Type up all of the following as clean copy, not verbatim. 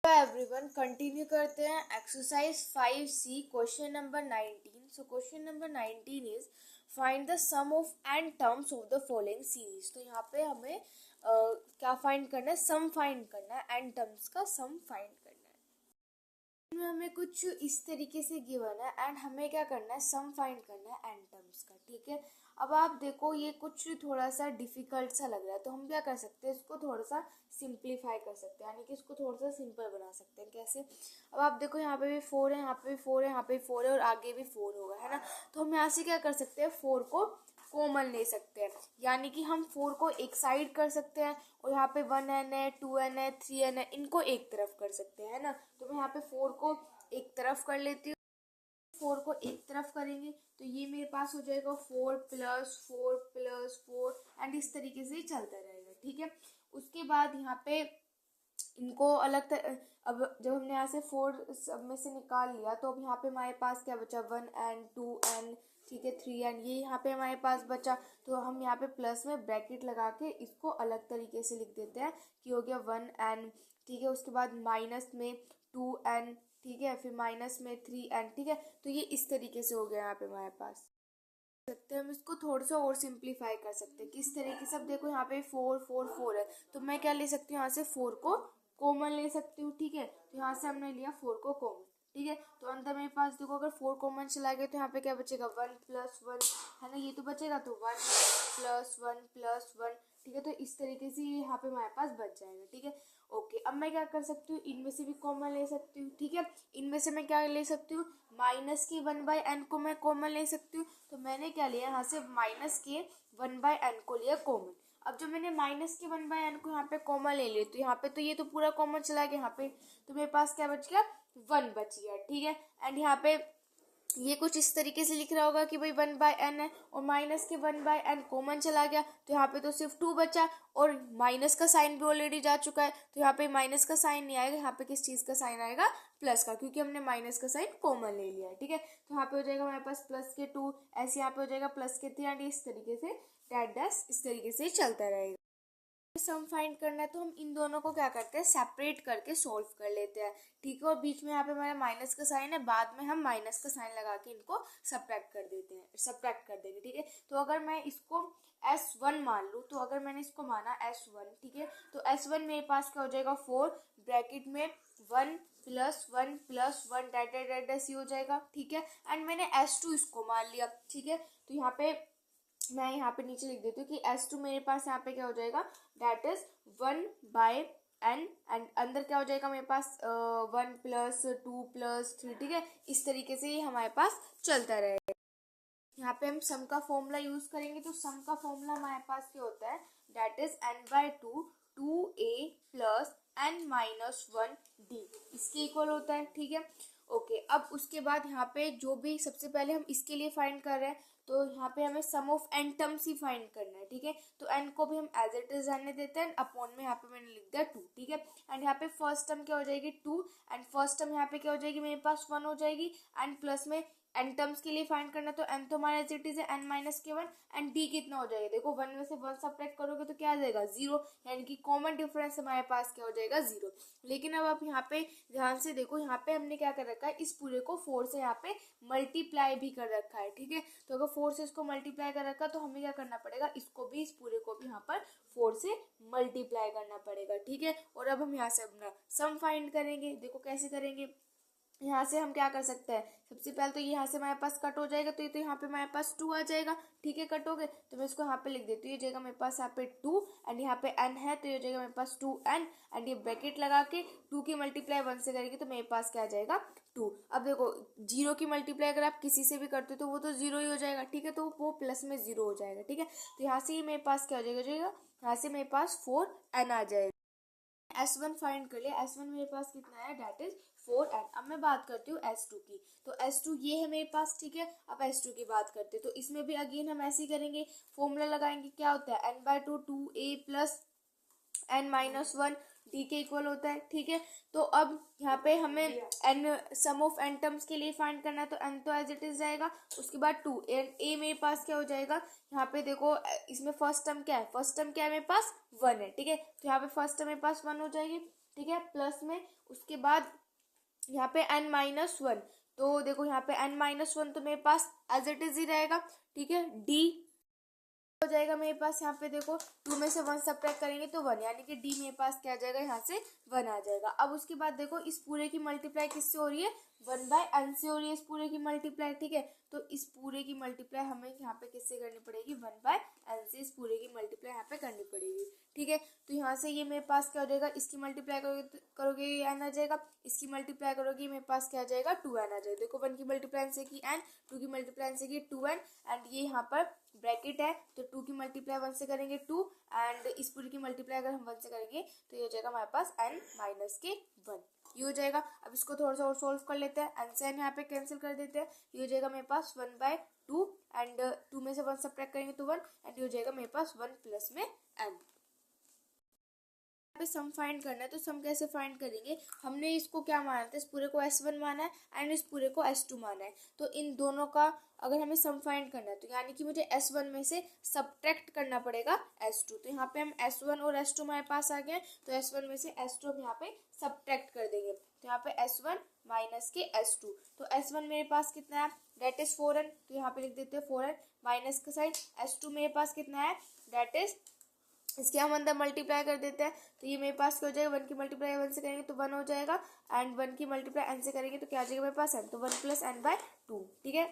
Everyone continue करते हैं exercise 5C question number 19। So question number 19 is find the sum of n terms of the following series. तो यहाँ पे हमें क्या फाइंड करना है, सम फाइंड करना है, एन टर्म्स का सम फाइंड करना है। इसमें हमें कुछ इस तरीके से गिवन है एंड हमें क्या करना है, सम फाइंड करना है एन टर्म्स का। ठीक है, अब आप देखो ये कुछ थोड़ा सा डिफिकल्ट सा लग रहा है, तो हम क्या कर सकते हैं, इसको थोड़ा सा सिंप्लीफाई कर सकते हैं, यानी कि इसको थोड़ा सा सिंपल बना सकते हैं। कैसे? अब आप देखो यहाँ पे भी 4 है, यहाँ पे भी 4 है, यहाँ पे भी 4 है और आगे भी 4 होगा, है ना। तो हम यहाँ से क्या कर सकते हैं, 4 को कॉमन ले सकते हैं, यानी कि हम 4 को एक साइड कर सकते हैं और यहाँ पे 1n है, 2n है, 3n है, इनको एक तरफ कर सकते हैं, है ना। तो मैं यहाँ पे 4 को एक तरफ कर लेती हूँ। 4 को एक तरफ करेंगे तो ये मेरे पास हो जाएगा 4 प्लस 4 प्लस 4 एंड इस तरीके से चलता रहेगा। ठीक है, उसके बाद यहाँ पे इनको अब जब हमने यहाँ से 4 सब में से निकाल लिया तो अब यहाँ पे हमारे पास क्या बचा, 1n 2n, ठीक है, 3n, ये यहाँ पे हमारे पास बचा। तो हम यहाँ पे प्लस में ब्रैकेट लगा के इसको अलग तरीके से लिख देते हैं कि हो गया 1n। ठीक है, उसके बाद माइनस में 2n, ठीक है, फिर माइनस में 3n। ठीक है, तो ये इस तरीके से हो गया यहाँ पे हमारे पास। सकते हैं हम इसको थोड़ा सा और सिंप्लीफाई कर सकते हैं। किस तरीके से? अब देखो यहाँ पे 4 4 4 है, तो मैं क्या ले सकती हूँ, यहाँ से 4 को कॉमन ले सकती हूँ। ठीक है, तो यहाँ से हमने लिया 4 को कॉमन। ठीक है, तो अंदर मेरे पास देखो अगर 4 कॉमन चला गया तो यहाँ पे क्या बचेगा, 1 प्लस 1, है ना, ये तो बचेगा, तो 1 प्लस 1 प्लस 1। ठीक है, तो इस तरीके से ये यहाँ पे हमारे पास बच जाएगा। ठीक है, ओके, अब मैं क्या कर सकती हूँ, इनमें से भी कॉमन ले सकती हूँ। ठीक है, इनमें से मैं क्या ले सकती हूँ, माइनस के 1/n को मैं कॉमन ले सकती हूँ। तो मैंने क्या लिया, यहाँ से माइनस के 1/n को लिया कॉमन। अब जब मैंने माइनस के 1/n को यहाँ पे कॉमन ले लिया तो यहाँ पे तो ये तो पूरा कॉमन चला गया, यहाँ पे तो मेरे पास क्या बच गया, 1 बच गया। ठीक है, एंड यहाँ पे ये कुछ इस तरीके से लिख रहा होगा कि भाई 1/n है और माइनस के 1/n कॉमन चला गया तो यहाँ पे तो सिर्फ 2 बचा और माइनस का साइन भी ऑलरेडी जा चुका है, तो यहाँ पे माइनस का साइन नहीं आएगा, यहाँ पे किस चीज़ का साइन आएगा, प्लस का, क्योंकि हमने माइनस का साइन कॉमन ले लिया है। ठीक है, तो यहाँ पे हो जाएगा हमारे पास प्लस के 2, ऐसे यहाँ पे हो जाएगा प्लस के 3 एंड इस तरीके से डैट डैश इस तरीके से चलता रहेगा। सम फाइंड करना है तो हम इन दोनों को क्या करते हैं, सेपरेट करके सॉल्व कर लेते हैं। ठीक है, और बीच में यहाँ पे हमारा माइनस का साइन है, बाद में हम माइनस का साइन लगा के इनको सब्ट्रैक्ट कर देते हैं, सब्ट्रैक्ट कर देंगे। ठीक है, तो अगर मैं इसको S1 मान लूँ, तो अगर मैंने इसको माना S1, ठीक है, तो S1 मेरे पास क्या हो जाएगा, 4 ब्रैकेट में 1 प्लस 1 प्लस 1 डैट डैश हो जाएगा। ठीक है, एंड मैंने S2 इसको मान लिया। ठीक है, तो यहाँ पे मैं यहाँ पे नीचे लिख देती हूँ कि S2 मेरे पास यहाँ पे क्या हो जाएगा, दैट इज 1/n एंड अंदर क्या हो जाएगा मेरे पास 1 प्लस 2 प्लस 3। ठीक है, इस तरीके से ये हमारे पास चलता रहेगा। यहाँ पे हम सम का फॉर्मूला यूज करेंगे, तो सम का फॉर्मूला हमारे पास क्या होता है, that is n/2 2a plus n-1d, इसके इक्वल होता है। ठीक है, ओके, अब उसके बाद यहाँ पे जो भी सबसे पहले हम इसके लिए फाइंड कर रहे हैं, तो यहाँ पे हमें सम ऑफ n टर्म्स ही फाइंड करना है। ठीक है, तो n को भी हम एज इट इज रहने देते हैं, अपॉन में यहाँ पे मैंने लिख दिया 2। ठीक है, एंड यहाँ पे फर्स्ट टर्म क्या हो जाएगी, 2, एंड फर्स्ट टर्म यहाँ पे क्या हो जाएगी, मेरे पास 1 हो जाएगी, एंड प्लस में n टर्म्स के लिए फाइंड करना, तो n तो हमारा एज इट इज है n-1 एंड d कितना हो जाएगा, देखो 1 में से 1 सब्ट्रैक्ट करोगे तो क्या आ जाएगा, 0, यानी कि कॉमन डिफरेंस हमारे पास क्या हो जाएगा, 0। लेकिन अब आप यहाँ पे ध्यान से देखो, यहाँ पे हमने क्या कर रखा है, इस पूरे को 4 से यहाँ पे मल्टीप्लाई भी कर रखा है। ठीक है, तो अगर 4 से इसको मल्टीप्लाई कर रखा तो हमें क्या करना पड़ेगा, इसको भी, इस पूरे को भी यहाँ पर 4 से मल्टीप्लाई करना पड़ेगा। ठीक है, और अब हम यहाँ से अपना सम फाइंड करेंगे। देखो कैसे करेंगे, यहाँ से हम क्या कर सकते हैं, सबसे पहले तो ये यहाँ से हमारे पास कट हो जाएगा, तो ये तो यहाँ पे हमारे पास 2 आ जाएगा। ठीक है, कट हो गए तो मैं इसको यहाँ पे लिख देती हूँ, ये जाएगा मेरे पास यहाँ पे 2 एंड यहाँ पे n है, तो ये जाएगा मेरे पास 2n एंड ये ब्रैकेट लगा के 2 की मल्टीप्लाई 1 से करेगी तो मेरे पास क्या आ जाएगा, 2। अब देखो 0 की मल्टीप्लाई अगर आप किसी से भी करते हो तो वो तो 0 ही हो जाएगा। ठीक है, तो वो प्लस में 0 हो जाएगा। ठीक है, तो यहाँ से ही मेरे पास क्या हो जाएगा, यहाँ से मेरे पास 4n आ जाएगा। S1 फाइंड कर लिया, S1 मेरे पास कितना है, दैट इज 4n। अब मैं बात करती हूँ S2 की, तो S2 ये है मेरे पास। ठीक है, अब S2 की बात करते हैं, तो इसमें भी अगेन हम ऐसे ही करेंगे, फॉर्मूला लगाएंगे, क्या होता है, n/2 2a plus n-1 d के इक्वल होता है। ठीक है, तो अब यहाँ पे हमें n sum of n terms के लिए फाइंड करना है, तो n तो एज इट इज जाएगा, उसके बाद 2 a मेरे पास क्या हो जाएगा, यहाँ पे देखो इसमें फर्स्ट टर्म क्या है, फर्स्ट टर्म क्या है मेरे पास, 1 है। ठीक है, तो यहाँ पे फर्स्ट टर्म मेरे पास 1 हो जाएगी, ठीक है, प्लस में उसके बाद यहाँ पे n-1, तो देखो यहाँ पे n-1 तो मेरे पास एज इट इज ही रहेगा, ठीक है। डी हो जाएगा मेरे पास, यहाँ पे देखो 2 में से 1 सब्ट्रैक्ट करेंगे तो 1, यानी कि डी मेरे पास क्या आ जाएगा, यहाँ से 1 आ जाएगा। अब उसके बाद देखो इस पूरे की मल्टीप्लाई किससे हो रही है, 1/n से हो रही है इस पूरे की मल्टीप्लाई, ठीक है। तो इस पूरे की मल्टीप्लाई हमें यहाँ पे किससे करनी पड़ेगी, 1/n से इस पूरे की मल्टीप्लाई यहाँ पे करनी पड़ेगी, ठीक है। तो यहाँ से ये मेरे पास क्या हो जाएगा, इसकी मल्टीप्लाई करोगे ये n आ जाएगा, इसकी मल्टीप्लाई करोगे मेरे पास क्या आ जाएगा, 2n आ जाएगा। देखो 1 की मल्टीप्लाई से की n, 2 की मल्टीप्लाई से की 2n, एंड ये यहाँ पर ब्रैकेट है तो 2 की मल्टीप्लाई 1 से करेंगे 2, एंड इस पूरी की मल्टीप्लाई अगर हम 1 से करेंगे तो ये हो जाएगा हमारे पास n-1, ये हो जाएगा। अब इसको थोड़ा सा और सोल्व कर लेते हैं, n से n यहाँ पे कैंसिल कर देते हैं, ये हो जाएगा मेरे पास 1/2, एंड 2 में से 1 सब्ट्रैक्ट करेंगे तो 1, एंड ये हो जाएगा मेरे पास 1 प्लस में n। पे सम फाइंड करना है तो सम कैसे फाइंड करेंगे, हमने इसको क्या माना था, इस पूरे को s1 माना है एंड इस पूरे को s2 माना है। तो इन दोनों का अगर हमें सम फाइंड करना है तो यानी कि मुझे s1 में से सब्ट्रैक्ट करना पड़ेगा s2। तो यहाँ पे हम s1 और s2 हमारे पास आ गए, तो s1 में से s2 हम यहाँ पे सब्ट्रैक्ट कर देंगे, तो यहाँ पे s1 माइनस के s2, तो s1 मेरे पास कितना है, डेट इज 4n, तो यहाँ पे लिख देते हैं 4n, माइनस का साइन, s2 मेरे पास कितना है, डेट इज, इसके हम अंदर मल्टीप्लाई कर देते हैं, तो ये मेरे पास क्या हो जाएगा, 1 की मल्टीप्लाई 1 से करेंगे तो 1 हो जाएगा, एंड 1 की मल्टीप्लाई n से करेंगे तो क्या आ जाएगा मेरे पास n, तो 1 प्लस n/2, ठीक है,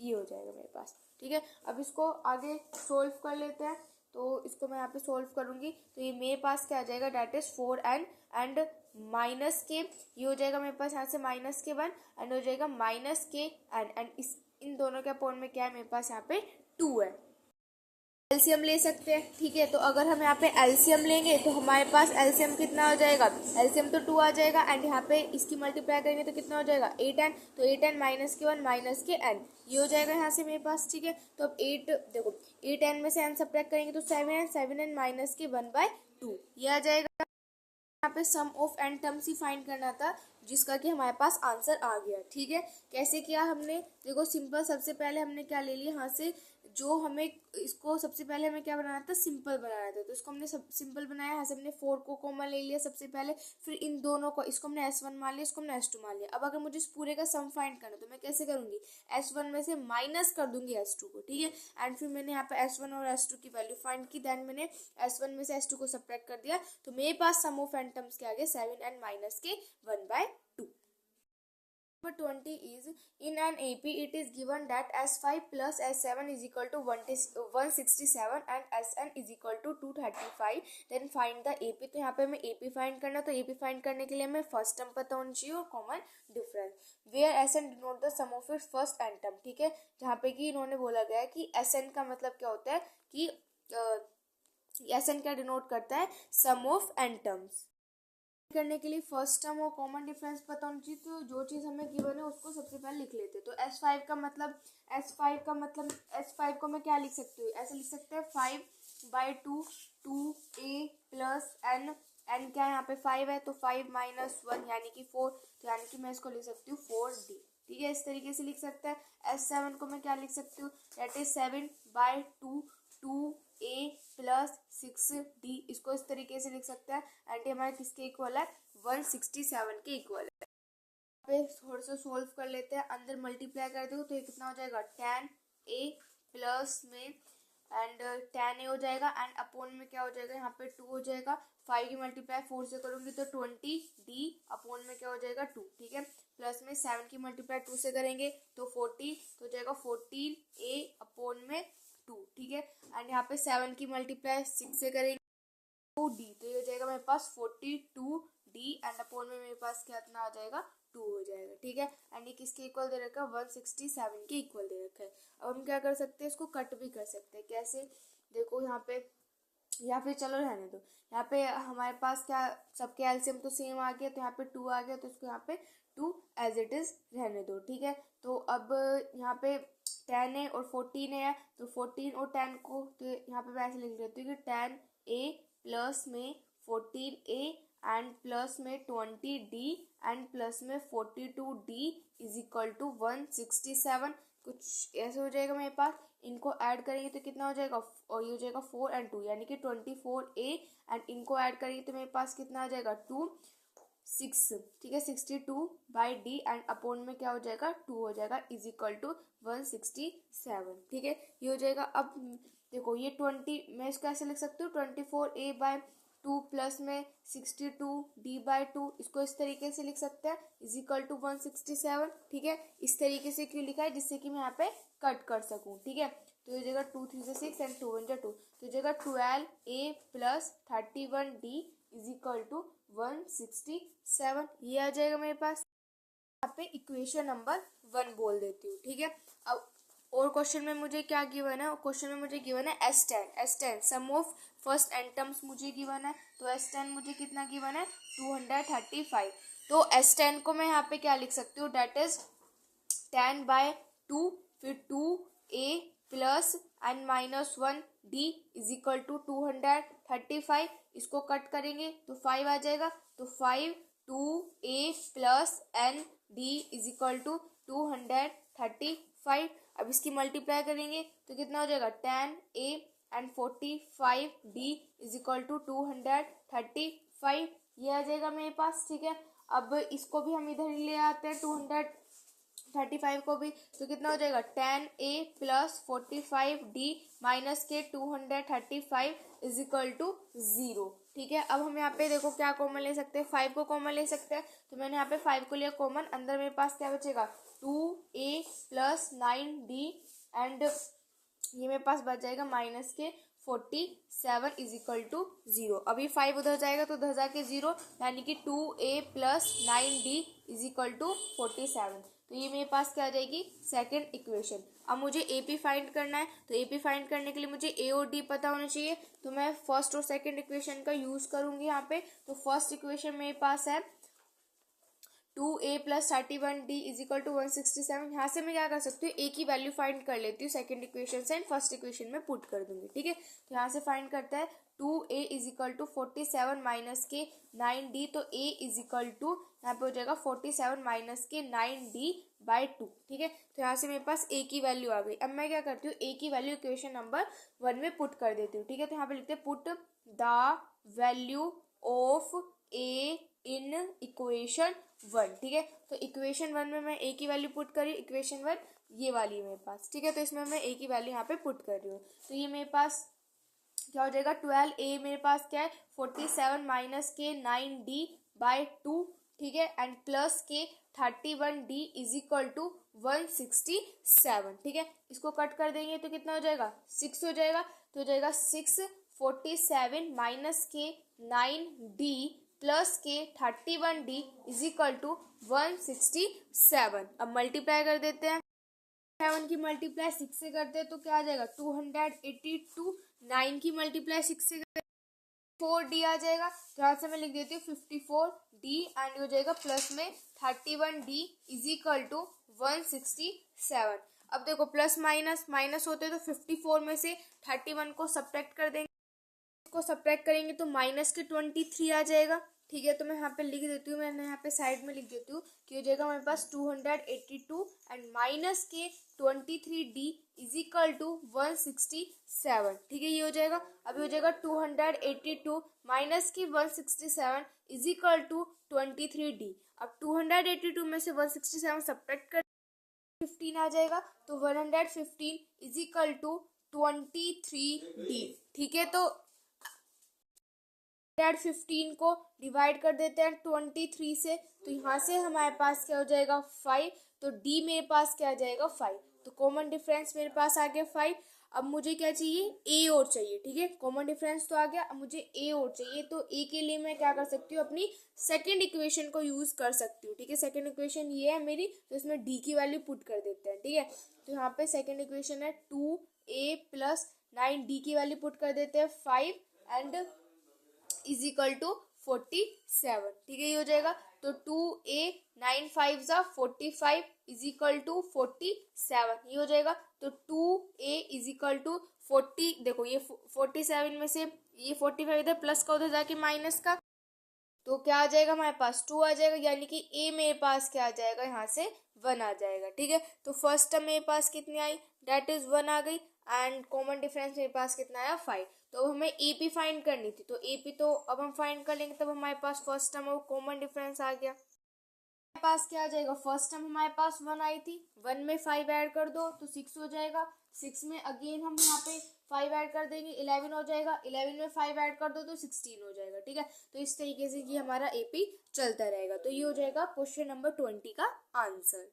ये हो जाएगा मेरे पास, ठीक है। अब इसको आगे सोल्व कर लेते हैं, तो इसको मैं यहाँ पे सोल्व करूंगी तो ये मेरे पास क्या आ जाएगा, date is 4n, and minus के, ये हो जाएगा मेरे पास यहाँ से माइनस के 1, एंड हो जाएगा माइनस के n, एंड इस इन दोनों के अपॉन में क्या है मेरे पास यहाँ पे 2 है। एलसीएम ले सकते हैं, ठीक है। तो अगर हम यहाँ पे एलसीएम लेंगे तो हमारे पास एलसीएम कितना हो जाएगा, एलसीएम तो 2 आ जाएगा, एंड यहाँ पे इसकी मल्टीप्लाई करेंगे तो कितना हो जाएगा 8n, तो 8n माइनस के 1 माइनस के n, ये हो जाएगा यहाँ से मेरे पास, ठीक है। तो अब 8 देखो 8n में से n सब्ट्रैक्ट करेंगे तो 7n, 7n माइनस के 1/2, ये आ जाएगा। यहाँ पे सम ऑफ n टर्म्स ही फाइंड करना था, जिसका कि हमारे पास आंसर आ गया, ठीक है। कैसे किया हमने, देखो सिंपल, सबसे पहले हमने क्या ले लिया यहाँ से, जो हमें इसको सबसे पहले हमें क्या बनाना था, सिंपल बनाना था, तो इसको हमने सब सिंपल बनाया, यहाँ से हमने 4 को कॉमन ले लिया सबसे पहले, फिर इन दोनों को, इसको हमने s1 मान लिया, इसको हमने s2 मान लिया। अब अगर मुझे इस पूरे का सम फाइंड करना तो मैं कैसे करूंगी, s1 में से माइनस कर दूंगी s2 को, ठीक है, एंड फिर मैंने यहाँ पे s1 और s2 की वैल्यू फाइंड की, देन मैंने s1 में से s2 को सब्ट्रैक्ट कर दिया, तो मेरे पास सम ऑफ n टर्म्स के आगे 7n माइनस के 1/2। Number 20 is, in an AP it is given that S5 plus S7 is equal to 167 and SN is equal to 235, then find the AP। तो यहाँ पे हमें AP फाइंड करना, तो AP find करने के लिए हमें फर्स्ट टर्म पता होनी चाहिए और common difference, where SN denote the sum of its first n term, ठीक है। जहाँ पे कि इन्होंने बोला गया है कि SN का मतलब क्या होता है कि SN क्या डिनोट करता है, सम ऑफ एन टर्म्स। करने के लिए फर्स्ट टर्म और कॉमन डिफरेंस पता होनी चाहिए, तो जो चीज़ हमें गिवन है उसको सबसे पहले लिख लेते हैं। तो S5 का मतलब S5 को मैं क्या लिख सकती हूँ, ऐसे लिख सकते हैं 5/2 2a प्लस n, n क्या है यहाँ पे 5 है, तो 5 माइनस 1 यानी कि 4, तो यानी कि मैं इसको लिख सकती हूँ 4d, ठीक है, इस तरीके से लिख सकते हैं। S7 को मैं क्या लिख सकती हूँ, that is 7/2 2a plus 6d, इसको इस तरीके से लिख सकते हैं, एंड ये हमारे किसके इक्वल है, 167 के इक्वल है। पे थोड़ा सा सोल्व कर लेते हैं, अंदर मल्टीप्लाई कर दो तो ये कितना हो जाएगा, tan a प्लस में एंड tan a हो जाएगा, एंड अपोन में क्या हो जाएगा, यहाँ पे 2 हो जाएगा, 5 की मल्टीप्लाई 4 से करूंगी तो 20d, अपोन में क्या हो जाएगा 2, ठीक है, प्लस में 7 की मल्टीप्लाई 2 से करेंगे तो 40, तो हो जाएगा 14a अपोन में 2, ठीक है, एंड यहाँ पे 7 की मल्टीप्लाई 6 से करेंगे 2d, तो ये हो जाएगा मेरे पास 42d, एंड अपोन में मेरे पास कितना आ जाएगा 2 हो जाएगा, ठीक है, एंड ये किसके इक्वल दे रखा है, 167 के इक्वल दे रखा है। अब हम क्या कर सकते हैं, इसको कट भी कर सकते हैं, कैसे, देखो यहाँ पे, या फिर चलो रहने दो, यहाँ पे हमारे पास क्या, सबके एलसीएम तो सेम आ गया, तो यहाँ पे 2 आ गया, तो इसको यहाँ पे 2 एज इट इज रहने दो, ठीक है। तो अब यहाँ पे 10 है और 14 है, तो 14 और 10 को तो यहाँ पे मैं ऐसे लिख देती हूँ कि 10a प्लस में 14a एंड प्लस में 20d एंड प्लस में 42d इज इक्वल टू 167, कुछ ऐसे हो जाएगा मेरे पास। इनको ऐड करेंगे तो कितना हो जाएगा, और ये हो जाएगा 4 and 2 यानी कि 24a, एंड इनको ऐड करेंगे तो मेरे पास कितना आ जाएगा 2, 6, ठीक है, 62/d एंड अपॉन में क्या हो जाएगा 2 हो जाएगा इज इक्वल टू 167, ठीक है, ये हो जाएगा। अब देखो ये 20 मैं इसको ऐसे लिख सकती हूँ 24a/2 प्लस में 62d/2, इसको इस तरीके से लिख सकते हैं इज इक्वल टू 167, ठीक है। इस तरीके से क्यों लिखा है, जिससे कि मैं यहाँ पे कट कर सकूँ, ठीक है। तो ये जगह 2 3 से 6 एंड 2 1 जा 2, तो जगह 12a plus 31d is equal to 167, ये आ जाएगा मेरे पास। यहाँ पे इक्वेशन नंबर 1 बोल देती हूँ, ठीक है। अब और क्वेश्चन में मुझे क्या गिवन है, क्वेश्चन में मुझे गिवन है S10 sum of first n terms मुझे गिवन है। तो S10 मुझे कितना गिवन है 235। तो S10 को मैं यहाँ पे क्या लिख सकती हूँ, डेट इज 10/2 फिर 2a plus n minus 1d is equal to 235। इसको कट करेंगे तो 5 आ जाएगा, तो 5 2a plus n d is equal to 235। अब इसकी मल्टीप्लाई करेंगे तो कितना हो जाएगा 10a and 45d is equal to 235, ये आ जाएगा मेरे पास, ठीक है। अब इसको भी हम इधर ही ले आते हैं 235 को भी, तो कितना हो जाएगा 10a प्लस 45d माइनस के 235 इज इक्वल टू 0, ठीक है। अब हम यहाँ पे देखो क्या कॉमन ले सकते हैं, 5 को कॉमन ले सकते हैं, तो मैंने यहाँ पे 5 को लिया कॉमन, अंदर मेरे पास क्या बचेगा 2a प्लस 9d एंड ये मेरे पास बच जाएगा माइनस के 47 इज इक्वल टू 0। अभी 5 उधर जाएगा तो उधर जाके 0, यानी कि 2a plus 9d is equal to 47। तो ये मेरे पास क्या आ जाएगी सेकंड इक्वेशन। अब मुझे AP फाइंड करना है, तो AP फाइंड करने के लिए मुझे A और D पता होना चाहिए, तो मैं फर्स्ट और सेकंड इक्वेशन का यूज करूंगी यहाँ पे। तो फर्स्ट इक्वेशन मेरे पास है 2a plus 31d is equal to 167। यहाँ से मैं क्या कर सकती हूँ, a की वैल्यू फाइंड कर लेती हूँ सेकंड इक्वेशन से एंड फर्स्ट इक्वेशन में पुट कर दूंगी, ठीक है। तो यहाँ से फाइंड करता है 2a is equal to 47 minus के 9d, तो a इज इक्वल टू यहाँ पे हो जाएगा 47 माइनस के 9d/2, ठीक है। तो यहाँ से मेरे पास a की वैल्यू आ गई। अब मैं क्या करती हूँ, a की वैल्यू इक्वेशन नंबर 1 में पुट कर देती हूँ, ठीक है। तो यहाँ पे लिखते हैं put the value of a in equation 1, ठीक है। तो इक्वेशन 1 में मैं a की वैल्यू पुट करी, इक्वेशन 1 ये वाली है मेरे पास, ठीक है। तो इसमें मैं a की वैल्यू यहाँ पे पुट कर रही हूँ, तो ये मेरे पास क्या हो जाएगा 12a मेरे पास क्या है 47 माइनस के 9d/2, ठीक है, एंड प्लस के 31d इज इक्वल टू 167, ठीक है। इसको कट कर देंगे तो कितना हो जाएगा 6 हो जाएगा, तो हो जाएगा 647 माइनस के 9d प्लस के 31d इज इक्वल टू 167। अब मल्टीप्लाई कर देते हैं, 7 की मल्टीप्लाई 6 से करते हैं तो क्या आ जाएगा 282, 9 की मल्टीप्लाई 6 से 4d आ जाएगा, तो यहाँ से मैं लिख देती हूँ 54d एंड हो जाएगा प्लस में 31d इज इक्वल टू 167। अब देखो प्लस माइनस माइनस होते हैं तो 54 में से 31 को सब्ट्रैक्ट कर देंगे, को सब्ट्रैक्ट करेंगे तो माइनस के 23 आ जाएगा, ठीक है। तो मैं यहाँ पे लिख देती हूँ, मैंने यहाँ पे साइड में लिख देती हूँ कि हो जाएगा मेरे पास 282 एंड माइनस के 23d इज इक्वल टू 167, ठीक है, ये हो जाएगा। अभी हो जाएगा 282 माइनस की 167 इज इक्वल टू 23d। अब 282 में से 167 सब्ट्रैक्ट कर 15 आ जाएगा, तो 115 इज इक्वल टू 23d, ठीक है। तो 15 को डिवाइड कर देते हैं 23 से, तो यहाँ से हमारे पास क्या हो जाएगा 5, तो d मेरे पास क्या आ जाएगा 5, तो कॉमन डिफरेंस मेरे पास आ गया 5। अब मुझे क्या चाहिए a और चाहिए, ठीक है, कॉमन डिफरेंस तो आ गया, अब मुझे a और चाहिए, तो a के लिए मैं क्या कर सकती हूँ अपनी सेकंड इक्वेशन को यूज कर सकती हूँ, ठीक है। सेकंड इक्वेशन ये है मेरी, तो इसमें d की वैल्यू पुट कर देते हैं, ठीक है। तो यहाँ पे सेकंड इक्वेशन है 2a प्लस 9d की वैल्यू पुट कर देते हैं 5 एंड इज इक्वल टू 47, ठीक है, ये हो जाएगा। तो 2a 9 5 जा 45 इज इक्वल टू 47, ये हो जाएगा। तो 2a इज इक्वल टू 40, देखो ये 47 में से ये 45 इधर प्लस का उधर जाके माइनस का, तो क्या आ जाएगा हमारे पास 2 आ जाएगा, यानी कि a मेरे पास क्या आ जाएगा यहाँ से 1 आ जाएगा, ठीक है। तो फर्स्ट टर्म मेरे पास कितनी आई, डेट इज 1 आ गई एंड कॉमन डिफरेंस मेरे पास कितना आया 5। तो हमें एपी फाइंड करनी थी, तो एपी तो अब हम फाइंड कर लेंगे, तब हमारे पास फर्स्ट टर्म और कॉमन डिफरेंस आ गया। हमारे पास क्या आ जाएगा, फर्स्ट टर्म हमारे पास 1 आई थी, 1 में 5 ऐड कर दो तो 6 हो जाएगा, 6 में अगेन हम यहाँ पे 5 ऐड कर देंगे 11 हो जाएगा, 11 में 5 ऐड कर दो तो 16 हो जाएगा। ठीक है, तो इस तरीके से ये हमारा एपी चलता रहेगा। तो ये हो जाएगा क्वेश्चन नंबर 20 का आंसर।